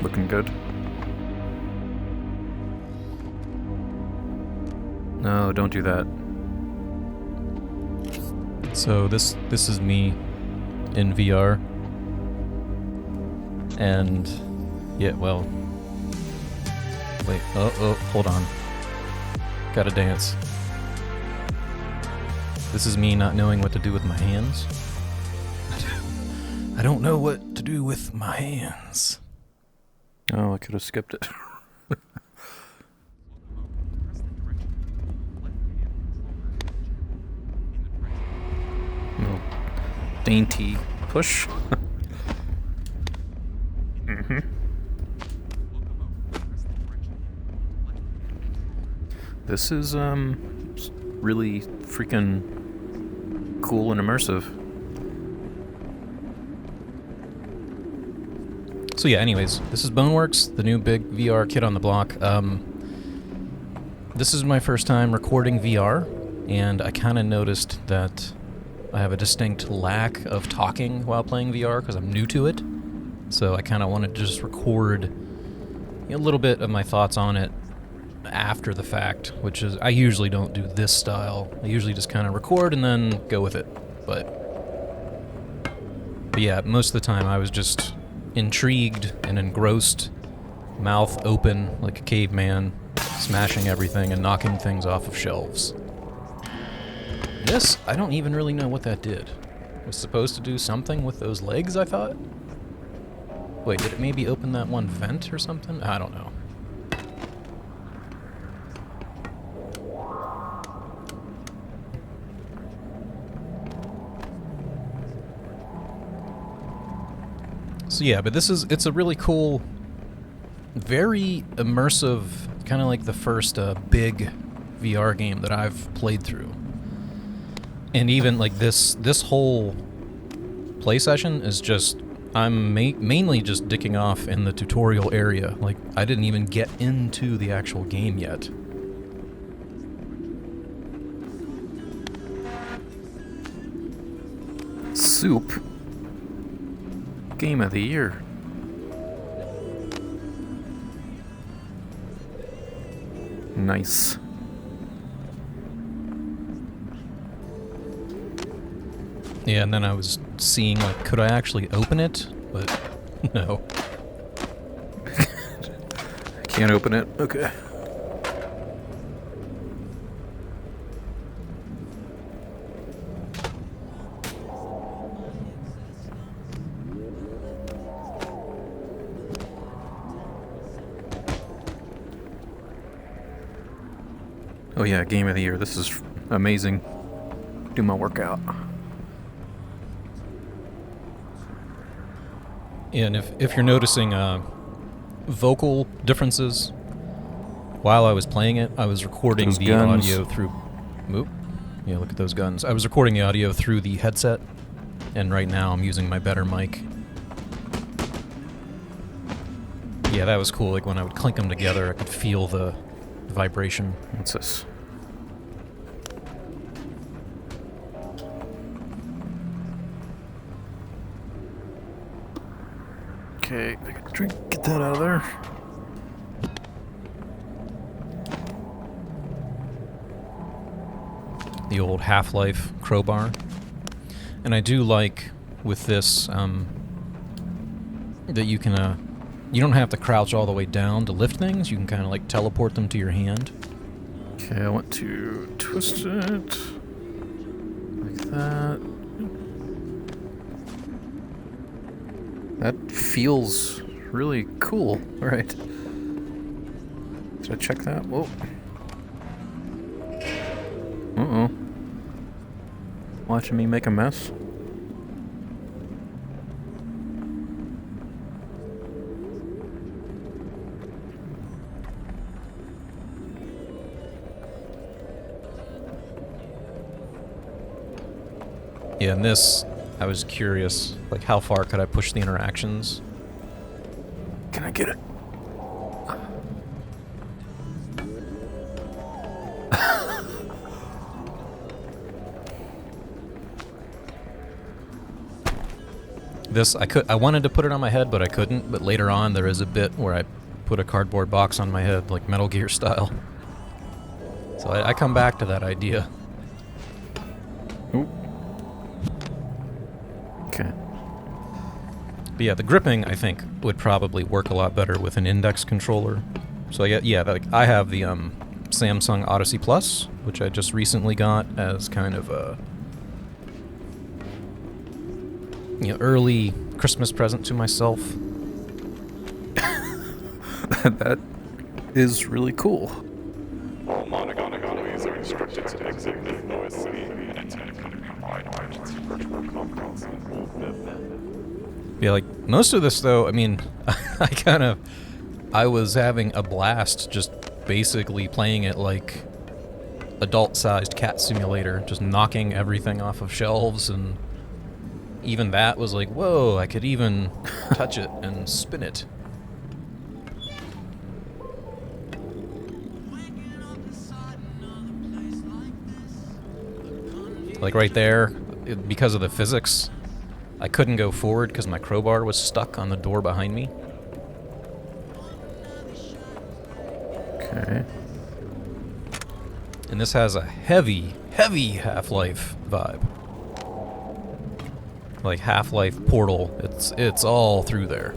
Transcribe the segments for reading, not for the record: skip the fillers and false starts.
Looking good. No, don't do that. So this is me in VR. And yeah, well, wait, hold on. Gotta dance. This is me not knowing what to do with my hands. I don't know what to do with my hands. Oh, I could have skipped it. Little dainty push. Mm-hmm. This is really freaking cool and immersive. So yeah, anyways, this is Boneworks, the new big VR kid on the block. This is my first time recording VR, and I kind of noticed that I have a distinct lack of talking while playing VR because I'm new to it. So I kind of wanted to just record a little bit of my thoughts on it after the fact, which is, I usually don't do this style. I usually just kind of record and then go with it. But yeah, most of the time I was just intrigued and engrossed, mouth open like a caveman, smashing everything and knocking things off of shelves. This, I don't even really know what that did. It was supposed to do something with those legs, I thought? Wait, did it maybe open that one vent or something? I don't know. So yeah, but it's a really cool, very immersive, kind of like the first big VR game that I've played through. And even like this whole play session is just, I'm mainly just dicking off in the tutorial area. Like, I didn't even get into the actual game yet. Soup. Game of the year. Nice. Yeah, and then I was seeing, like, could I actually open it? But no. Can't open it? Okay. Oh yeah, game of the year. This is amazing. Do my workout. And if you're noticing vocal differences, while I was playing it, I was recording Those the guns. audio through... Oop. Yeah, look at those guns. I was recording the audio through the headset, and right now I'm using my better mic. Yeah, that was cool. Like, when I would clink them together, I could feel the vibration. What's this? Okay, I gotta drink. Get that out of there. The old Half-Life crowbar. And I do like with this that you can you don't have to crouch all the way down to lift things. You can kind of like teleport them to your hand. Okay, I want to twist it like that. That feels really cool. All right. Did I check that? Whoa. Uh-oh. Watching me make a mess? Yeah, and this, I was curious, like how far could I push the interactions? Can I get it? this, I wanted to put it on my head, but I couldn't. But later on, there is a bit where I put a cardboard box on my head, like Metal Gear style. So I come back to that idea. Oop. Okay. But yeah, the gripping, I think, would probably work a lot better with an index controller. So yeah, like I have the Samsung Odyssey Plus, which I just recently got as kind of a early Christmas present to myself. That is really cool. All monogon economies are instructed to exit the lowest city and attend combined emergency virtual conference and movement. Yeah, like most of this though, I mean, I was having a blast just basically playing it like adult-sized cat simulator, just knocking everything off of shelves, and even that was like, whoa, I could even touch it and spin it. Like right there, because of the physics, I couldn't go forward because my crowbar was stuck on the door behind me. Okay. And this has a heavy, heavy Half-Life vibe. Like Half-Life Portal, it's all through there.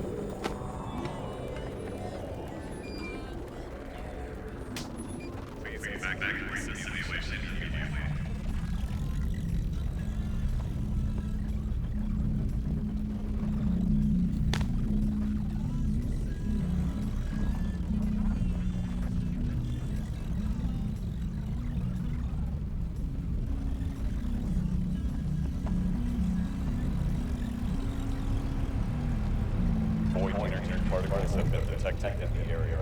Void energy particles have been detected in the area.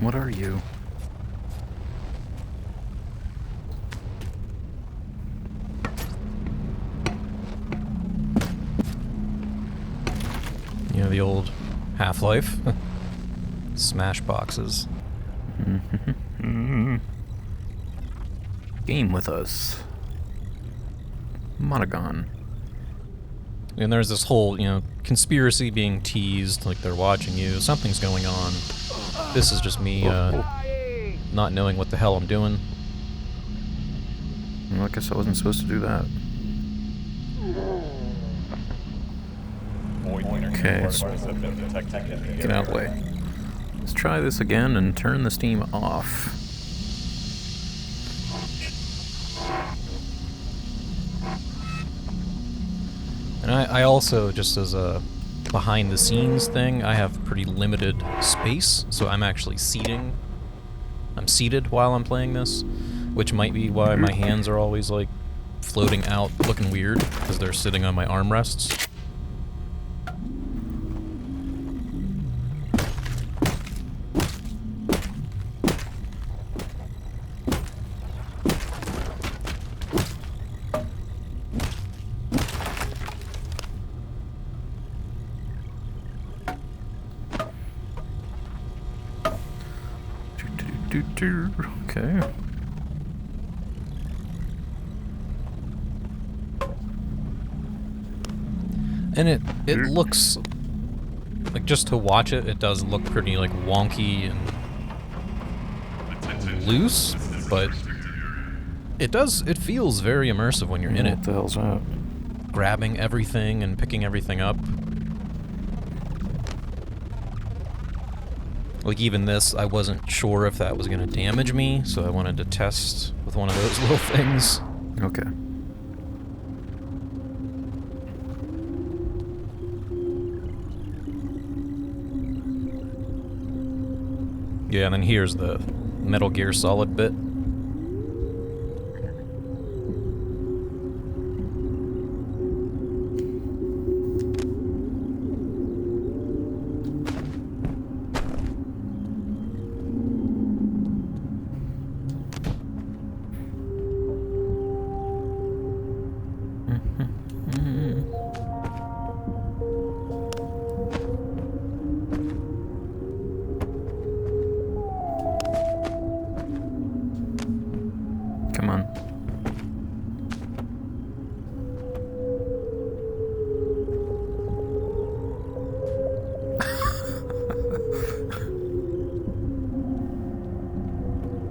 What are you? You know, the old Half-Life? Smash boxes. Game with us. Monogon. And there's this whole, conspiracy being teased, like they're watching you, something's going on. This is just me, not knowing what the hell I'm doing. Well, I guess I wasn't supposed to do that. Okay, so get out of the way. Let's try this again and turn the steam off. And I also, just as a behind-the-scenes thing, I have pretty limited space, so I'm actually seating. I'm seated while I'm playing this, which might be why my hands are always, like, floating out, looking weird, because they're sitting on my armrests. Okay. And it looks like, just to watch it, it does look pretty like wonky and loose, but it feels very immersive when you're in it. What the hell's that? Grabbing everything and picking everything up. Like even this, I wasn't sure if that was going to damage me, so I wanted to test with one of those little things. Okay. Yeah, and then here's the Metal Gear Solid bit. Come on.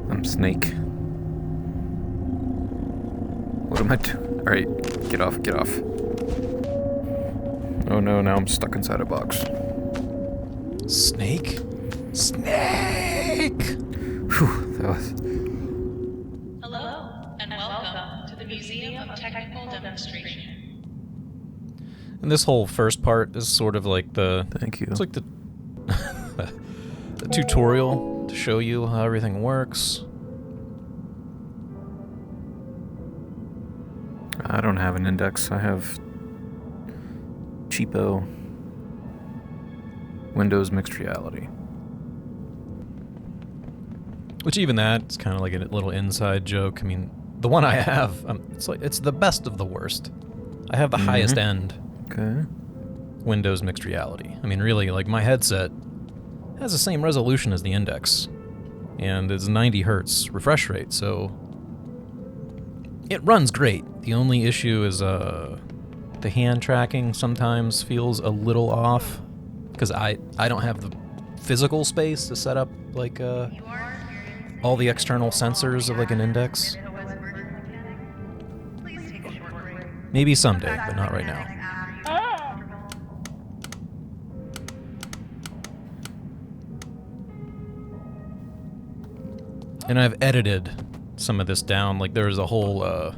I'm Snake. What am I doing? Alright, get off, get off. Oh no, now I'm stuck inside a box. Snake? Snake! Whew, that was... Hello, and welcome to the Museum of Technical Demonstration. And this whole first part is sort of like the... Thank you. It's like the... the tutorial to show you how everything works. I don't have an index. I have cheapo Windows mixed reality. Which even that's kind of like a little inside joke. I mean, the one I have, it's the best of the worst. I have the highest end Okay. Windows mixed reality. I mean, really, like my headset has the same resolution as the index, and it's 90 hertz refresh rate, so it runs great. The only issue is the hand tracking sometimes feels a little off because I don't have the physical space to set up like all the external sensors of like an index. Maybe someday, but not right now. And I've edited some of this down. Like there was a whole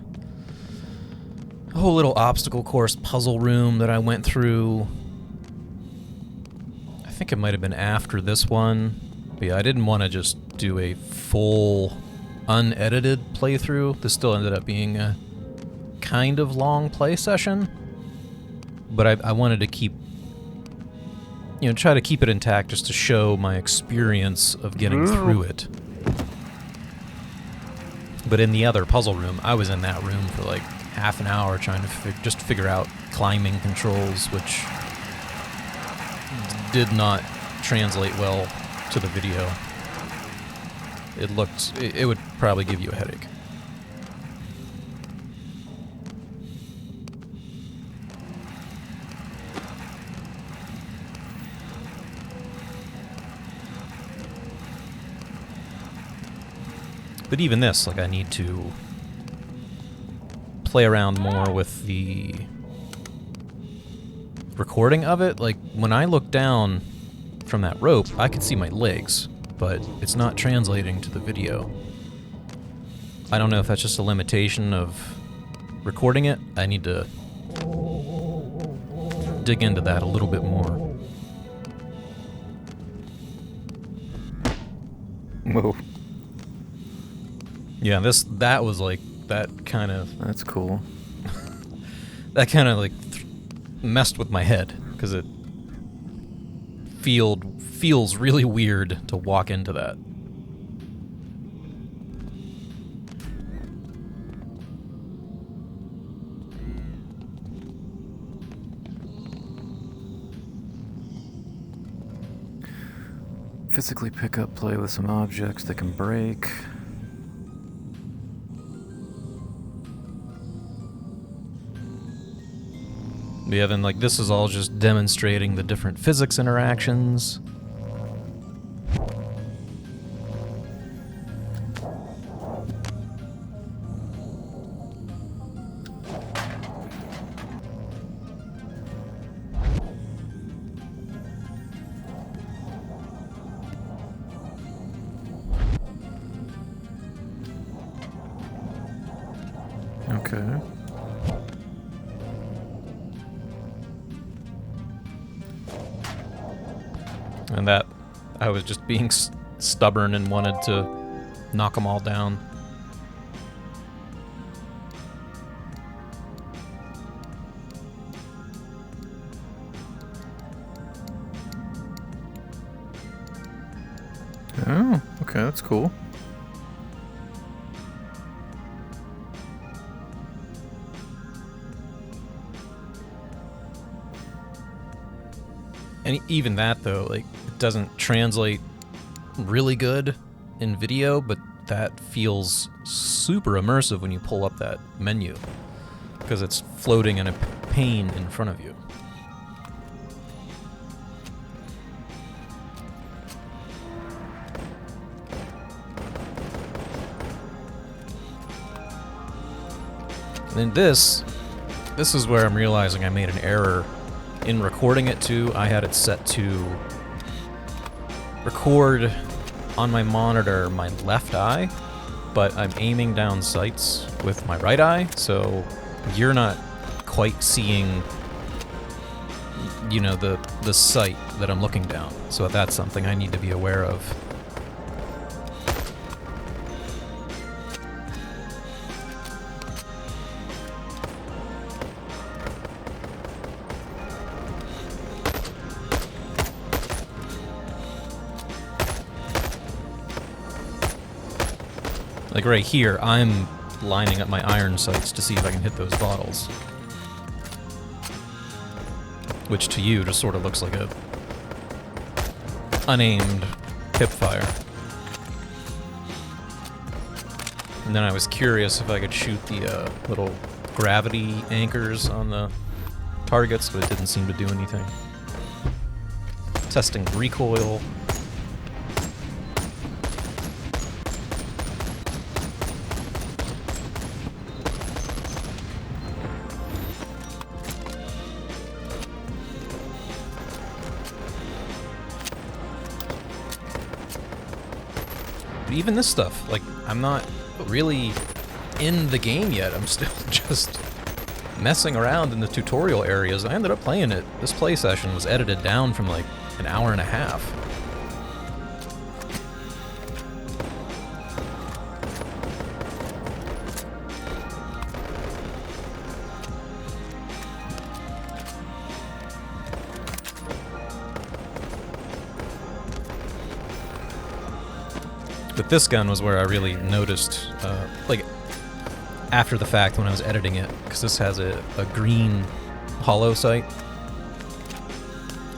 little obstacle course puzzle room that I went through. I think it might have been after this one. But yeah, I didn't want to just do a full unedited playthrough. This still ended up being a kind of long play session. But I wanted to keep, try to keep it intact just to show my experience of getting through it. But in the other puzzle room, I was in that room for like half an hour trying to just figure out climbing controls, which did not translate well to the video. It would probably give you a headache. But even this, like I need to play around more with the recording of it. Like when I look down from that rope, I can see my legs, but it's not translating to the video. I don't know if that's just a limitation of recording it. I need to dig into that a little bit more. Whoa. Yeah, that was like that kind of That's cool. that kind of like messed with my head because it feels really weird to walk into that. Physically pick up, play with some objects that can break. Yeah, then like this is all just demonstrating the different physics interactions. Okay. And that I was just being stubborn and wanted to knock them all down. Oh, okay, that's cool. And even that, though, like, it doesn't translate really good in video, but that feels super immersive when you pull up that menu, because it's floating in a pane in front of you. And then this is where I'm realizing I made an error in recording it too. I had it set to record on my monitor my left eye, but I'm aiming down sights with my right eye, so you're not quite seeing, you know, the sight that I'm looking down. So that's something I need to be aware of. Like right here, I'm lining up my iron sights to see if I can hit those bottles. Which to you just sort of looks like a unaimed hip fire. And then I was curious if I could shoot the little gravity anchors on the targets, but it didn't seem to do anything. Testing recoil. Even this stuff, like, I'm not really in the game yet. I'm still just messing around in the tutorial areas. I ended up playing it. This play session was edited down from like an hour and a half. But this gun was where I really noticed, like, after the fact when I was editing it, because this has a green hollow sight,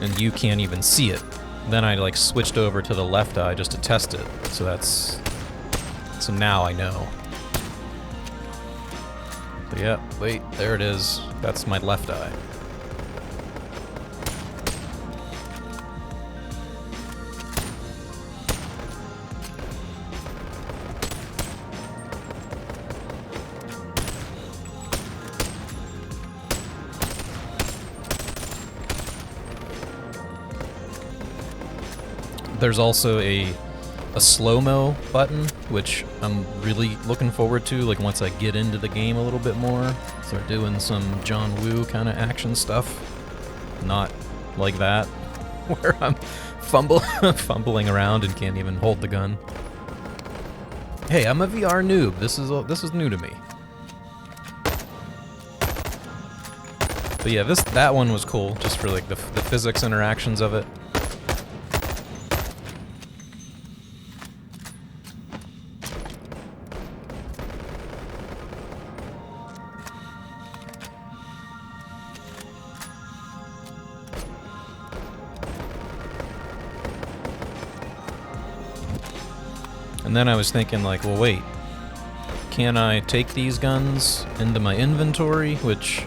and you can't even see it. Then I, like, switched over to the left eye just to test it, so now I know. But yeah, wait, there it is. That's my left eye. There's also a slow-mo button, which I'm really looking forward to, like, once I get into the game a little bit more. Start doing some John Woo kind of action stuff. Not like that, where I'm fumbling around and can't even hold the gun. Hey, I'm a VR noob. This is new to me. But yeah, that one was cool, just for, like, the physics interactions of it. And then I was thinking, like, well, wait, can I take these guns into my inventory? Which,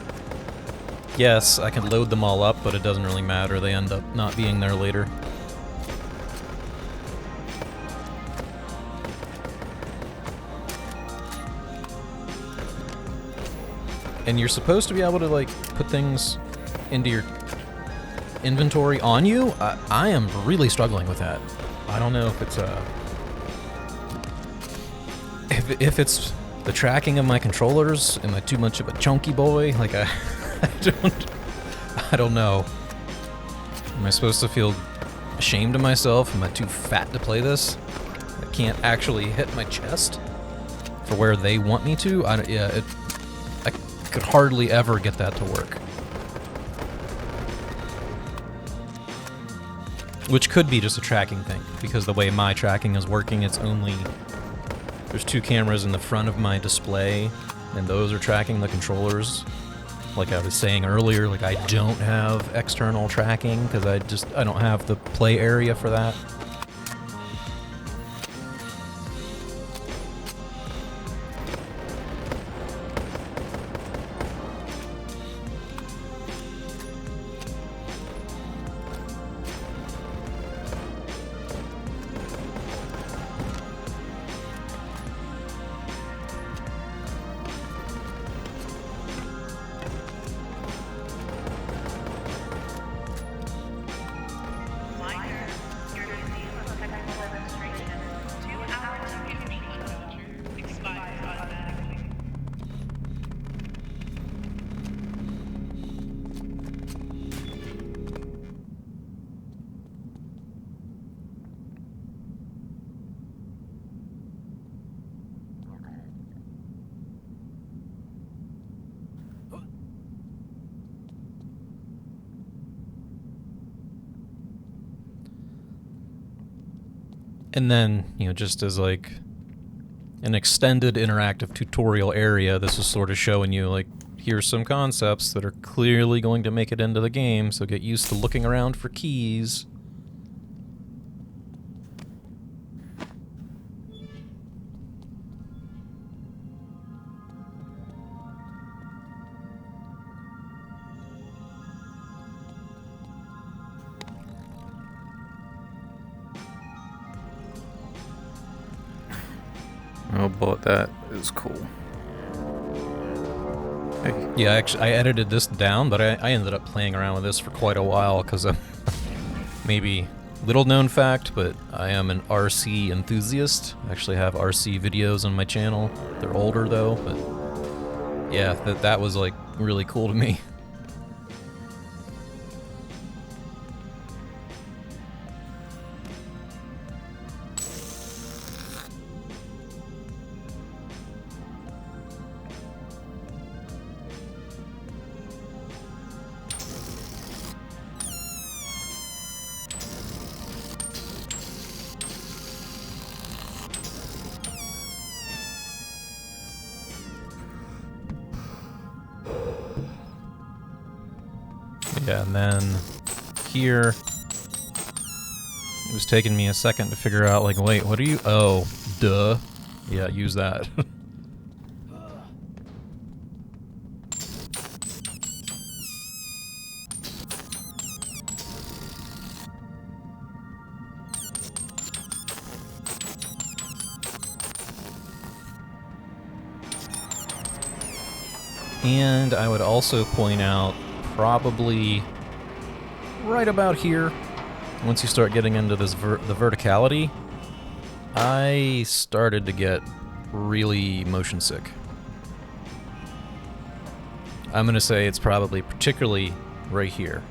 yes, I can load them all up, but it doesn't really matter. They end up not being there later. And you're supposed to be able to, like, put things into your inventory on you? I am really struggling with that. I don't know if it's if it's the tracking of my controllers. Am I too much of a chunky boy? Like, I don't know. Am I supposed to feel ashamed of myself? Am I too fat to play this? I can't actually hit my chest for where they want me to? I could hardly ever get that to work. Which could be just a tracking thing, because the way my tracking is working, it's only... There's two cameras in the front of my display, and those are tracking the controllers. like I was saying earlier, like I don't have external tracking because I don't have the play area for that. And then, just as like an extended interactive tutorial area, this is sort of showing you like, here's some concepts that are clearly going to make it into the game, so get used to looking around for keys. Oh boy, that is cool. Hey. Yeah, actually, I edited this down, but I ended up playing around with this for quite a while because maybe little known fact, but I am an RC enthusiast. I actually have RC videos on my channel. They're older though, but yeah, that was like really cool to me. Yeah, and then here, it was taking me a second to figure out, like, wait, what are you? Oh, duh. Yeah, use that. And I would also point out, probably right about here, once you start getting into this the verticality, I started to get really motion sick. I'm gonna say it's probably particularly right here,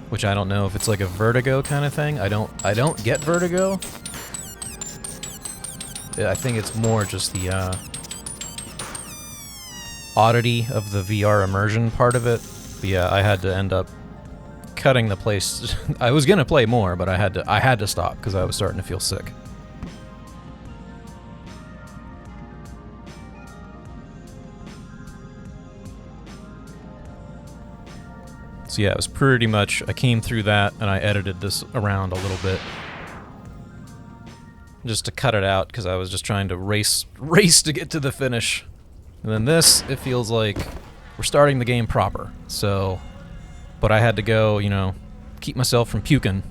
which I don't know if it's like a vertigo kind of thing. I don't get vertigo. I think it's more just the oddity of the VR immersion part of it. But yeah, I had to end up cutting the place. I was gonna play more, but I had to stop because I was starting to feel sick. So yeah, it was pretty much, I came through that and I edited this around a little bit just to cut it out because I was just trying to race to get to the finish. And then this, it feels like we're starting the game proper. So, but I had to go, keep myself from puking.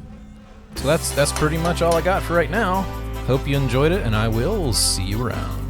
So that's pretty much all I got for right now. Hope you enjoyed it, and I will see you around.